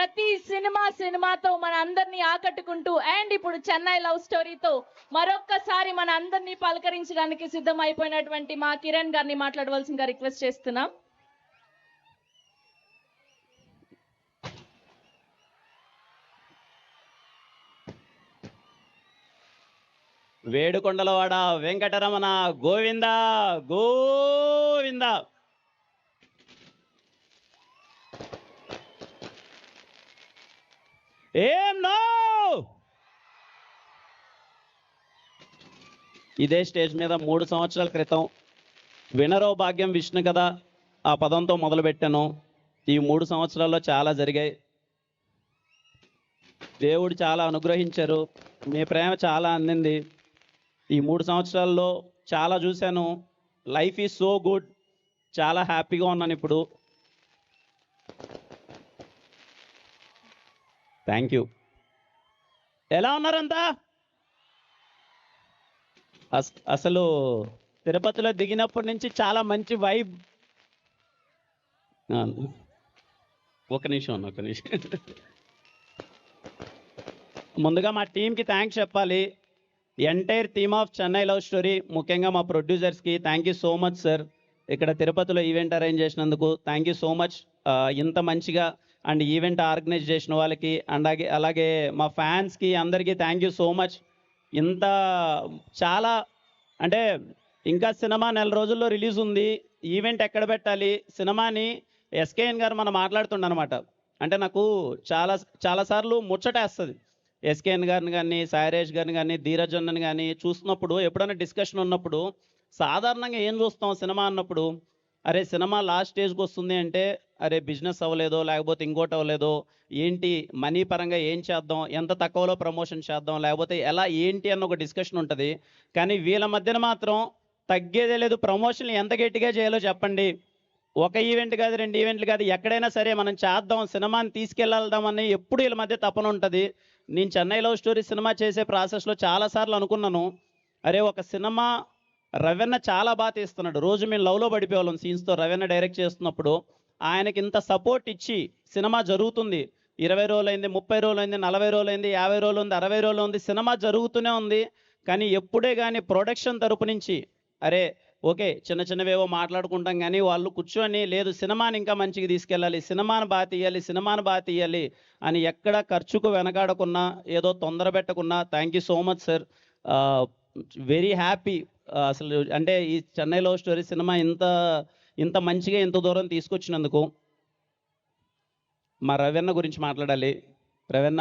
ప్రతి సినిమాతో మన అందరినీ ఆకట్టుకుంటూ అండ్ ఇప్పుడు చెన్నై లవ్ స్టోరీతో మరొక్కసారి మన అందరినీ పలకరించడానికి సిద్ధం అయిపోయినటువంటి మా కిరణ్ గారిని మాట్లాడవలసిందిగా రిక్వెస్ట్ చేస్తున్నాం. వేడుకొండలవాడ వెంకటరమణ గోవింద గోవింద. ఏం నో ఇదే స్టేజ్ మీద 3 సంవత్సరాల క్రితం వినరో భాగ్యం విష్ణు కదా ఆ పదంతో మొదలుపెట్టాను. ఈ 3 సంవత్సరాల్లో చాలా జరిగాయి. దేవుడు చాలా అనుగ్రహించారు. మీ ప్రేమ చాలా అందింది. ఈ 3 సంవత్సరాల్లో చాలా చూశాను. Life is so good. చాలా హ్యాపీగా ఉన్నాను ఇప్పుడు. Thank you. ఎలా ఉన్నారంతా? అసలు తిరుపతిలో దిగినప్పటి నుంచి చాలా మంచి వైబ్. ఒక నిమిషం. ముందుగా మా టీంకి థ్యాంక్స్ చెప్పాలి. Entire theme of Chennai love story, ముఖ్యంగా మా ప్రొడ్యూసర్స్కి thank you so much sir. ఇక్కడ తిరుపతిలో ఈవెంట్ అరేంజ్ చేసినందుకు థ్యాంక్ యూ సో మచ్. ఇంత మంచిగా అండ్ ఈవెంట్ ఆర్గనైజ్ చేసిన వాళ్ళకి అండ్ అలాగే మా ఫ్యాన్స్కి అందరికీ థ్యాంక్ యూ సో మచ్. ఇంత చాలా అంటే ఇంకా సినిమా 4 రోజుల్లో రిలీజ్ ఉంది. ఈవెంట్ ఎక్కడ పెట్టాలి సినిమాని ఎస్కేఎన్ గారు మనం మాట్లాడుతుండనమాట. అంటే నాకు చాలాసార్లు ముచ్చటేస్తుంది. ఎస్కేఎన్ గారిని కానీ సాయిరేష్ గారిని కానీ ధీరజ్ అన్నని కానీ చూస్తున్నప్పుడు ఎప్పుడైనా డిస్కషన్ ఉన్నప్పుడు సాధారణంగా ఏం చూస్తాం సినిమా అన్నప్పుడు, అరే సినిమా లాస్ట్ స్టేజ్కి వస్తుంది అంటే అరే బిజినెస్ అవ్వలేదో లేకపోతే ఇంకోటి అవ్వలేదో ఏంటి మనీ పరంగా ఏం చేద్దాం, ఎంత తక్కువలో ప్రమోషన్ చేద్దాం, లేకపోతే ఎలా ఏంటి అన్న ఒక డిస్కషన్ ఉంటుంది. కానీ వీళ్ళ మధ్యన మాత్రం తగ్గేదే లేదు. ప్రమోషన్లు ఎంత గట్టిగా చేయాలో చెప్పండి. ఒక ఈవెంట్ కాదు 2 ఈవెంట్లు కాదు, ఎక్కడైనా సరే మనం చేద్దాం, సినిమాని తీసుకెళ్దామని ఎప్పుడు వీళ్ళ మధ్య తపన ఉంటుంది. నేను చెన్నై లవ్ స్టోరీ సినిమా చేసే ప్రాసెస్లో చాలాసార్లు అనుకున్నాను, అరే ఒక సినిమా రవెన్న చాలా బాగా తీస్తున్నాడు. రోజు మేము లవ్లో పడిపోయేవాళ్ళం సీన్స్తో. రవెన్న డైరెక్ట్ చేస్తున్నప్పుడు ఆయనకి ఇంత సపోర్ట్ ఇచ్చి సినిమా జరుగుతుంది. 20 రోజులైంది, 30 రోజులైంది, 40 రోజులైంది, 50 రోజులు ఉంది, 60 రోజులు ఉంది, సినిమా జరుగుతూనే ఉంది. కానీ ఎప్పుడే కానీ ప్రొడక్షన్ తరపు నుంచి అరే ఓకే చిన్నవేవో మాట్లాడుకుంటాం కానీ వాళ్ళు కూర్చొని లేదు సినిమాని ఇంకా మంచిగా తీసుకెళ్ళాలి, సినిమాని బాగా తీయాలి అని ఎక్కడ ఖర్చుకు వెనకాడకున్నా ఏదో తొందర పెట్టకున్నా thank you so much sir. Very happy. అసలు అంటే ఈ చెన్నై లవ్ స్టోరీ సినిమా ఇంత మంచిగా ఇంత దూరం తీసుకొచ్చినందుకు. మా రవెన్న గురించి మాట్లాడాలి. రవెన్న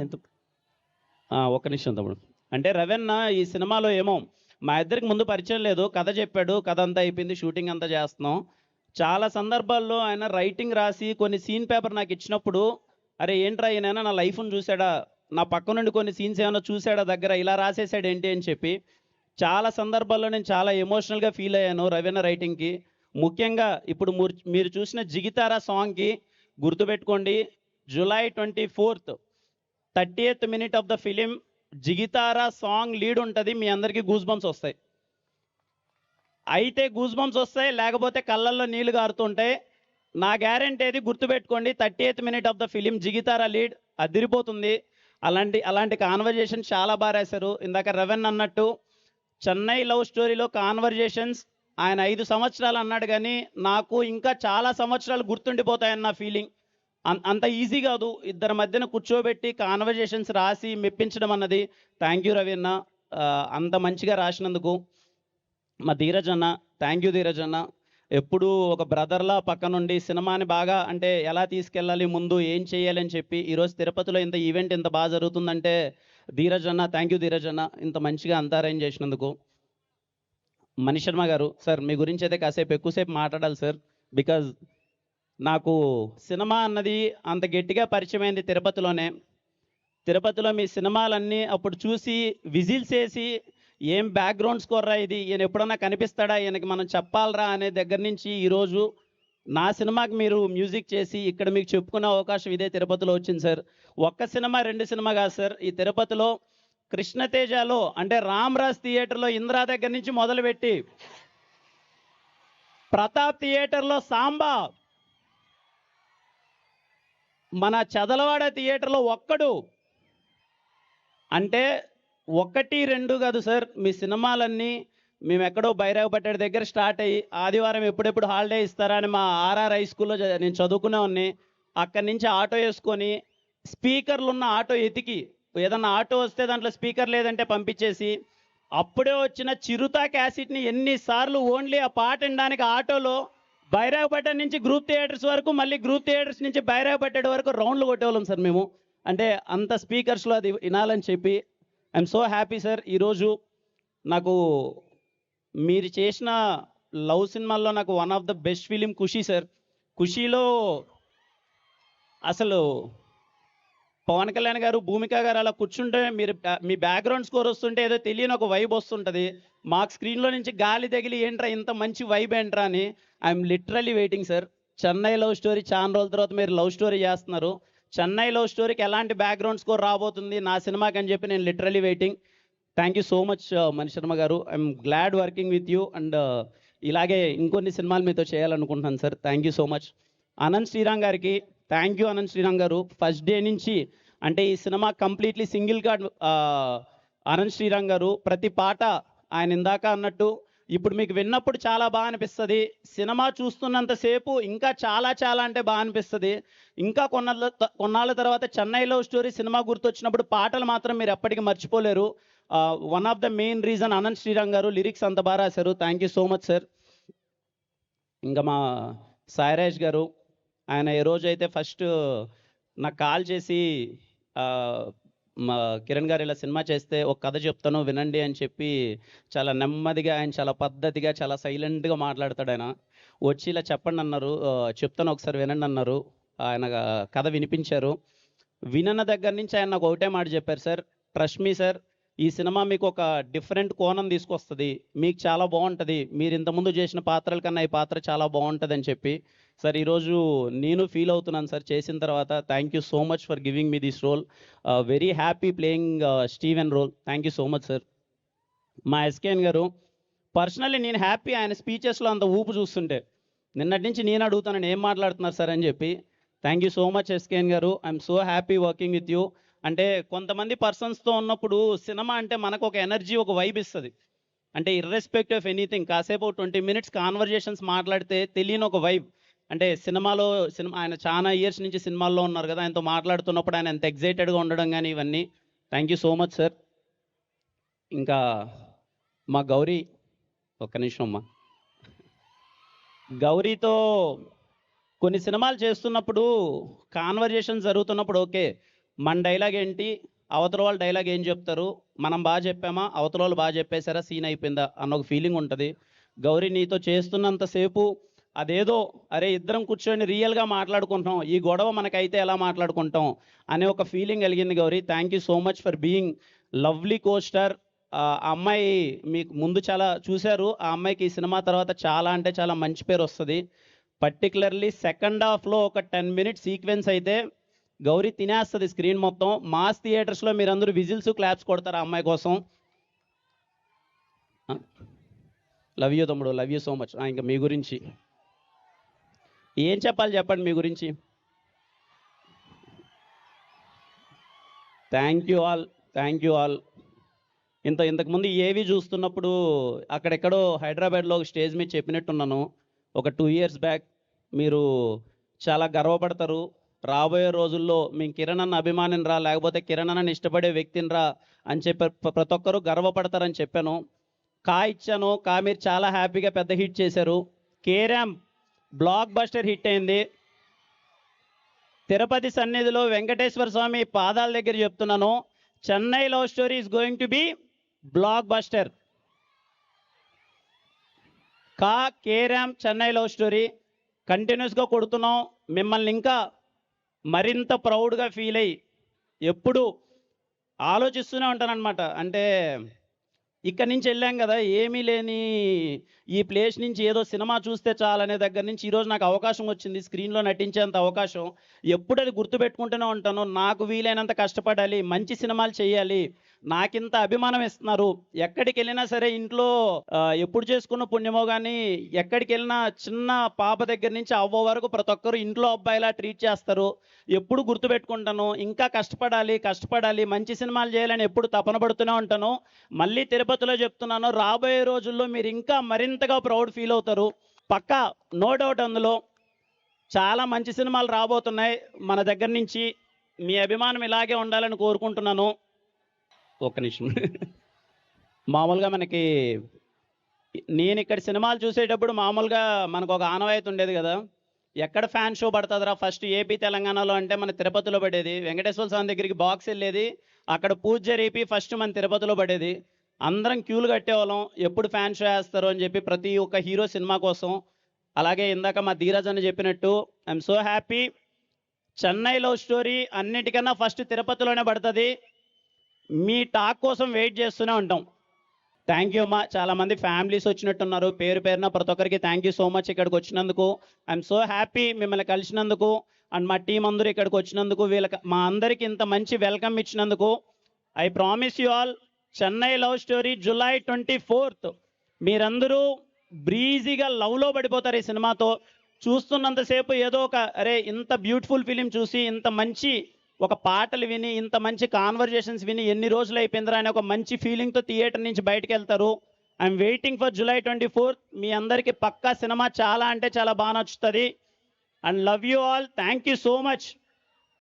ఎంత ఒక్క నిమిషం తమ్ముడు. అంటే రవెన్న ఈ సినిమాలో ఏమో మా ఇద్దరికి ముందు పరిచయం లేదు. కథ చెప్పాడు, కథ అంతా అయిపోయింది, షూటింగ్ అంతా చేస్తున్నాం. చాలా సందర్భాల్లో ఆయన రైటింగ్ రాసి కొన్ని సీన్ పేపర్ నాకు ఇచ్చినప్పుడు అరే ఏంట్రా ఈయన నా లైఫ్ను చూశాడా, నా పక్క నుండి కొన్ని సీన్స్ ఏమైనా చూశాడా దగ్గర, ఇలా రాసేసాడు ఏంటి అని చెప్పి చాలా సందర్భాల్లో నేను చాలా ఎమోషనల్గా ఫీల్ అయ్యాను రవీణ రైటింగ్కి. ముఖ్యంగా ఇప్పుడు మీరు చూసిన జిగితారా సాంగ్కి గుర్తుపెట్టుకోండి, July 24th 30th minute of the film Jigitara song lead ఉంటుంది. మీ అందరికీ గూస్ బంప్స్ వస్తాయి. అయితే గూస్ బంప్స్ వస్తాయి, లేకపోతే కళ్ళల్లో నీళ్లు గారుతుంటాయి. నా గ్యారెంటీ ఏది గుర్తుపెట్టుకోండి, 30th minute of the film Jigitara lead అదిరిపోతుంది. అలాంటి కాన్వర్జేషన్ చాలా బాగా రాశారు. ఇందాక రవెన్ అన్నట్టు చెన్నై లవ్ స్టోరీలో కాన్వర్జేషన్స్ ఆయన 5 సంవత్సరాలు అన్నాడు, కానీ నాకు ఇంకా చాలా సంవత్సరాలు గుర్తుండిపోతాయన్న ఫీలింగ్. అంత ఈజీ కాదు ఇద్దరి మధ్యన కూర్చోబెట్టి కాన్వర్జేషన్స్ రాసి మెప్పించడం అన్నది. థ్యాంక్ యూ రవి అన్న, అంత మంచిగా రాసినందుకు. మా ధీరజ్ అన్న, థ్యాంక్ యూ ధీరజ్ అన్న. ఎప్పుడూ ఒక బ్రదర్లా పక్క నుండి సినిమాని బాగా అంటే ఎలా తీసుకెళ్ళాలి, ముందు ఏం చేయాలని చెప్పి ఈరోజు తిరుపతిలో ఇంత ఈవెంట్ ఇంత బాగా జరుగుతుందంటే ధీరజ్ అన్న, థ్యాంక్ యూ ధీరజ్ అన్న, ఇంత మంచిగా అంతా అరేంజ్ చేసినందుకు. మనీష్ శర్మ గారు సార్, మీ గురించి అయితే కాసేపు ఎక్కువసేపు మాట్లాడాలి సార్. బికాజ్ నాకు సినిమా అన్నది అంత గట్టిగా పరిచయం అయింది తిరుపతిలోనే. తిరుపతిలో మీ సినిమాలన్నీ అప్పుడు చూసి విజిల్స్ వేసి ఏం బ్యాక్గ్రౌండ్ స్కోర్ రా ఇది, ఈయన ఎప్పుడన్నా కనిపిస్తాడా, ఈయనకి మనం చెప్పాలరా అనే దగ్గర నుంచి ఈరోజు నా సినిమాకి మీరు మ్యూజిక్ చేసి ఇక్కడ మీకు చెప్పుకునే అవకాశం ఇదే తిరుపతిలో వచ్చింది సార్. ఒక్క సినిమా 2 సినిమా కాదు సార్, ఈ తిరుపతిలో కృష్ణతేజలో అంటే రామరాజ్ థియేటర్లో ఇందిరా దగ్గర నుంచి మొదలుపెట్టి ప్రతాప్ థియేటర్లో సాంబా, మన చదలవాడ థియేటర్లో ఒక్కడు. అంటే 1, 2 కాదు సార్, మీ సినిమాలన్నీ మేము ఎక్కడో బైరాగపట్టడి దగ్గర స్టార్ట్ అయ్యి ఆదివారం ఎప్పుడెప్పుడు హాలిడే ఇస్తారా అని మా ఆర్ఆర్ హై స్కూల్లో నేను చదువుకునేవాడిని. అక్కడి నుంచి ఆటో వేసుకొని స్పీకర్లు ఉన్న ఆటో ఎతికి, ఏదన్నా ఆటో వస్తే దాంట్లో స్పీకర్ లేదంటే పంపించేసి, అప్పుడే వచ్చిన చిరుతా క్యాసెట్ని ఎన్నిసార్లు ఓన్లీ ఆ పాట వినడానికి ఆటోలో బైరాగపట్టడి నుంచి గ్రూప్ థియేటర్స్ వరకు, మళ్ళీ గ్రూప్ థియేటర్స్ నుంచి బైరాగపట్టడి వరకు రౌండ్లు కొట్టేవాళ్ళం సార్ మేము. అంటే అంత స్పీకర్స్లో అది వినాలని చెప్పి ఐఎమ్ సో హ్యాపీ సార్. ఈరోజు నాకు మీరు చేసిన లవ్ సినిమాల్లో నాకు one of the best film Kushi sir. ఖుషీలో అసలు పవన్ కళ్యాణ్ గారు, భూమిక గారు అలా కూర్చుంటే మీరు మీ బ్యాక్గ్రౌండ్ స్కోర్ వస్తుంటే ఏదో తెలియని ఒక వైబ్ వస్తుంటుంది. మాకు స్క్రీన్లో నుంచి గాలి తగిలి ఏంట్రా ఇంత మంచి వైబ్ ఏంట్రా అని I'm literally waiting sir. Chennai love story చాలా రోజుల తర్వాత మీరు లవ్ స్టోరీ చేస్తున్నారు. చెన్నై లవ్ స్టోరీకి ఎలాంటి బ్యాక్గ్రౌండ్ స్కోర్ రాబోతుంది నా సినిమాకి అని చెప్పి నేను literally waiting. Thank you so much Mani Sharma గారు. I'm glad working with you and ఇలాగే ఇంకొన్ని సినిమాలు మీతో చేయాలనుకుంటున్నాను sir. Thank you so much. Anant Sriram గారికి థ్యాంక్ యూ. అనంత్ శ్రీరామ్ గారు ఫస్ట్ డే నుంచి, అంటే ఈ సినిమా completely single card Anant Sriram garu. ప్రతి పాట ఆయన ఇందాక అన్నట్టు ఇప్పుడు మీకు విన్నప్పుడు చాలా బాగా అనిపిస్తుంది, సినిమా చూస్తున్నంతసేపు ఇంకా చాలా చాలా అంటే బాగా అనిపిస్తుంది. ఇంకా కొన్నాళ్ళ తర్వాత చెన్నై లవ్ స్టోరీ సినిమా గుర్తొచ్చినప్పుడు పాటలు మాత్రం మీరు ఎప్పటికీ మర్చిపోలేరు. One of the main reason Anant Sriram గారు లిరిక్స్ అంత బాగా రాశారు. Thank you so much sir. ఇంకా మా సాయిరాజ్ గారు, ఆయన ఏ రోజైతే ఫస్ట్ నాకు కాల్ చేసి మా కిరణ్ గారు ఇలా సినిమా చేస్తే ఒక కథ చెప్తాను వినండి అని చెప్పి చాలా నెమ్మదిగా, ఆయన చాలా పద్ధతిగా చాలా సైలెంట్గా మాట్లాడతాడు. ఆయన వచ్చి ఇలా చెప్పండి అన్నారు, చెప్తాను ఒకసారి వినండి అన్నారు. ఆయన కథ వినిపించారు. వినన్న దగ్గర నుంచి ఆయన నాకు ఒకటే మాట చెప్పారు, సార్ ట్రస్ట్ మీ సార్, ఈ సినిమా మీకు ఒక డిఫరెంట్ కోణం తీసుకొస్తుంది, మీకు చాలా బాగుంటుంది, మీరు ఇంతకుముందు చేసిన పాత్రల కన్నా ఈ పాత్ర చాలా బాగుంటుంది అని చెప్పి. సార్ ఈరోజు నేను ఫీల్ అవుతున్నాను సార్ చేసిన తర్వాత. Thank you so much for giving me this role. Very happy playing Steven role. Thank you so much sir. మా ఎస్కేఎన్ గారు, పర్సనల్లీ నేను హ్యాపీ ఆయన స్పీచెస్లో అంత ఊపు చూస్తుంటే. నిన్నటి నుంచి నేను అడుగుతానని ఏం మాట్లాడుతున్నారు సార్ అని చెప్పి. Thank you so much SKN గారు. I'm so happy working with you. అంటే కొంతమంది పర్సన్స్తో ఉన్నప్పుడు సినిమా అంటే మనకు ఒక ఎనర్జీ, ఒక వైబ్ ఇస్తుంది. అంటే ఇర్రెస్పెక్టివ్ ఆఫ్ ఎనీథింగ్, కాసేపు 20 minutes కాన్వర్జేషన్స్ మాట్లాడితే తెలియని ఒక వైబ్. అంటే సినిమా ఆయన చాలా ఇయర్స్ నుంచి సినిమాల్లో ఉన్నారు కదా, ఆయనతో మాట్లాడుతున్నప్పుడు ఆయన ఎంత ఎగ్జైటెడ్గా ఉండడం కానీ ఇవన్నీ. Thank you so much sir. ఇంకా మా గౌరీ, ఒక్క నిమిషం అమ్మా. గౌరీతో కొన్ని సినిమాలు చేస్తున్నప్పుడు కాన్వర్జేషన్ జరుగుతున్నప్పుడు ఓకే, మన డైలాగ్ ఏంటి, అవతల వాళ్ళ డైలాగ్ ఏం చెప్తారు, మనం బాగా చెప్పామా, అవతల వాళ్ళు బాగా చెప్పేశారా, సీన్ అయిపోయిందా అన్న ఒక ఫీలింగ్ ఉంటుంది. గౌరీ నీతో చేస్తున్నంతసేపు అదేదో అరే ఇద్దరం కూర్చొని రియల్గా మాట్లాడుకుంటాం, ఈ గొడవ మనకైతే ఎలా మాట్లాడుకుంటాం అనే ఒక ఫీలింగ్ కలిగింది Gauri. Thank you so much for being lovely co-star. ఆ అమ్మాయి మీకు ముందు చాలా చూశారు, ఆ అమ్మాయికి ఈ సినిమా తర్వాత చాలా అంటే చాలా మంచి పేరు వస్తుంది. పర్టికులర్లీ సెకండ్ హాఫ్లో ఒక 10 minute సీక్వెన్స్ అయితే గౌరీ తినేస్తుంది స్క్రీన్ మొత్తం. మాస్ థియేటర్స్లో మీరందరూ విజిల్స్ క్లాప్స్ కొడతారు ఆ అమ్మాయి కోసం. లవ్ యూ తమ్ముడు, లవ్ యూ సో మచ్. ఇంకా మీ గురించి ఏం చెప్పాలి చెప్పండి మీ గురించి. Thank you all, thank you all. ఇంతకుముందు ఏవి చూస్తున్నప్పుడు అక్కడెక్కడో హైదరాబాద్లో ఒక స్టేజ్ మీద చెప్పినట్టున్నాను ఒక 2 years బ్యాక్. మీరు చాలా గర్వపడతారు, రాబోయే రోజుల్లో మేము కిరణ్ అన్న అభిమానిని రా, లేకపోతే కిరణ్ అన్నని ఇష్టపడే వ్యక్తిని రా అని చెప్పి ప్రతి ఒక్కరూ గర్వపడతారని చెప్పాను. ఇచ్చాను, మీరు చాలా హ్యాపీగా పెద్ద హిట్ చేశారు. కేరామ్ బ్లాక్ బస్టర్ హిట్ అయింది. తిరుపతి సన్నిధిలో వెంకటేశ్వర స్వామి పాదాల దగ్గర చెప్తున్నాను, Chennai love story is going to be blockbuster. కేరామ్ చెన్నై లవ్ స్టోరీ కంటిన్యూస్గా కొడుతున్నాం. మిమ్మల్ని ఇంకా మరింత ప్రౌడ్గా ఫీల్ అయ్యి ఎప్పుడు ఆలోచిస్తూనే ఉంటానన్నమాట. అంటే ఇక్కడి నుంచి వెళ్ళాం కదా, ఏమీ లేని ఈ ప్లేస్ నుంచి ఏదో సినిమా చూస్తే చాలనే దగ్గర నుంచి ఈరోజు నాకు అవకాశం వచ్చింది, స్క్రీన్లో నటించేంత అవకాశం. ఎప్పుడు అది గుర్తుపెట్టుకుంటూనే ఉంటాను, నాకు వీలైనంత కష్టపడాలి, మంచి సినిమాలు చేయాలి, నాకింత అభిమానం ఇస్తున్నారు. ఎక్కడికి వెళ్ళినా సరే ఇంట్లో ఎప్పుడు చేసుకున్న పుణ్యమో కానీ ఎక్కడికి వెళ్ళినా చిన్న పాప దగ్గర నుంచి అవ్వ వరకు ప్రతి ఒక్కరు ఇంట్లో అబ్బాయిలా ట్రీట్ చేస్తారు. ఎప్పుడు గుర్తుపెట్టుకుంటాను, ఇంకా కష్టపడాలి, మంచి సినిమాలు చేయాలని ఎప్పుడు తపన పడుతూనే ఉంటాను. మళ్ళీ తిరుపతిలో చెప్తున్నాను, రాబోయే రోజుల్లో మీరు ఇంకా మరింతగా ప్రౌడ్ ఫీల్ అవుతారు. పక్కా, నో డౌట్. అందులో చాలా మంచి సినిమాలు రాబోతున్నాయి మన దగ్గర నుంచి. మీ అభిమానం ఇలాగే ఉండాలని కోరుకుంటున్నాను. ఒక్క నిమిషం. మామూలుగా మనకి నేను ఇక్కడ సినిమాలు చూసేటప్పుడు మామూలుగా మనకు ఒక ఆనవాయితీ ఉండేది కదా, ఎక్కడ ఫ్యాన్ షో పడుతుందిరా ఫస్ట్ ఏపీ తెలంగాణలో అంటే మన తిరుపతిలో పడేది. వెంకటేశ్వర స్వామి దగ్గరికి బాక్స్ వెళ్ళేది, అక్కడ పూజ జరిపి ఫస్ట్ మన తిరుపతిలో పడేది. అందరం క్యూలు కట్టేవాళ్ళం ఎప్పుడు ఫ్యాన్ షో వేస్తారు అని చెప్పి ప్రతి ఒక్క హీరో సినిమా కోసం. అలాగే ఇందాక మా ధీరజ్ అని చెప్పినట్టు I'm so happy. Chennai love story అన్నిటికన్నా ఫస్ట్ తిరుపతిలోనే పడుతుంది. మీ టాక్ కోసం వెయిట్ చేస్తూనే ఉంటాం. థ్యాంక్ యూ అమ్మా. చాలామంది ఫ్యామిలీస్ వచ్చినట్టున్నారు. పేరు పేరున ప్రతి ఒక్కరికి థ్యాంక్ యూ సో మచ్ ఇక్కడికి వచ్చినందుకు. ఐఎమ్ సో హ్యాపీ మిమ్మల్ని కలిసినందుకు అండ్ మా టీం అందరూ ఇక్కడికి వచ్చినందుకు, మా అందరికి ఇంత మంచి వెల్కమ్ ఇచ్చినందుకు. I promise you all, Chennai love story July 24th మీరందరూ బ్రీజీగా లవ్లో పడిపోతారు ఈ సినిమాతో. చూస్తున్నంతసేపు ఏదో ఒక అరే ఇంత బ్యూటిఫుల్ ఫిలిం చూసి, ఇంత మంచి ఒక పాటలు విని, ఇంత మంచి కాన్వర్జేషన్స్ విని ఎన్ని రోజులు అయిపోయిందిరా అనే ఒక మంచి ఫీలింగ్తో థియేటర్ నుంచి బయటకు వెళ్తారు. I'm waiting for July 24th. మీ అందరికీ పక్కా సినిమా చాలా అంటే చాలా బాగా నచ్చుతుంది. And love you all. Thank you so much.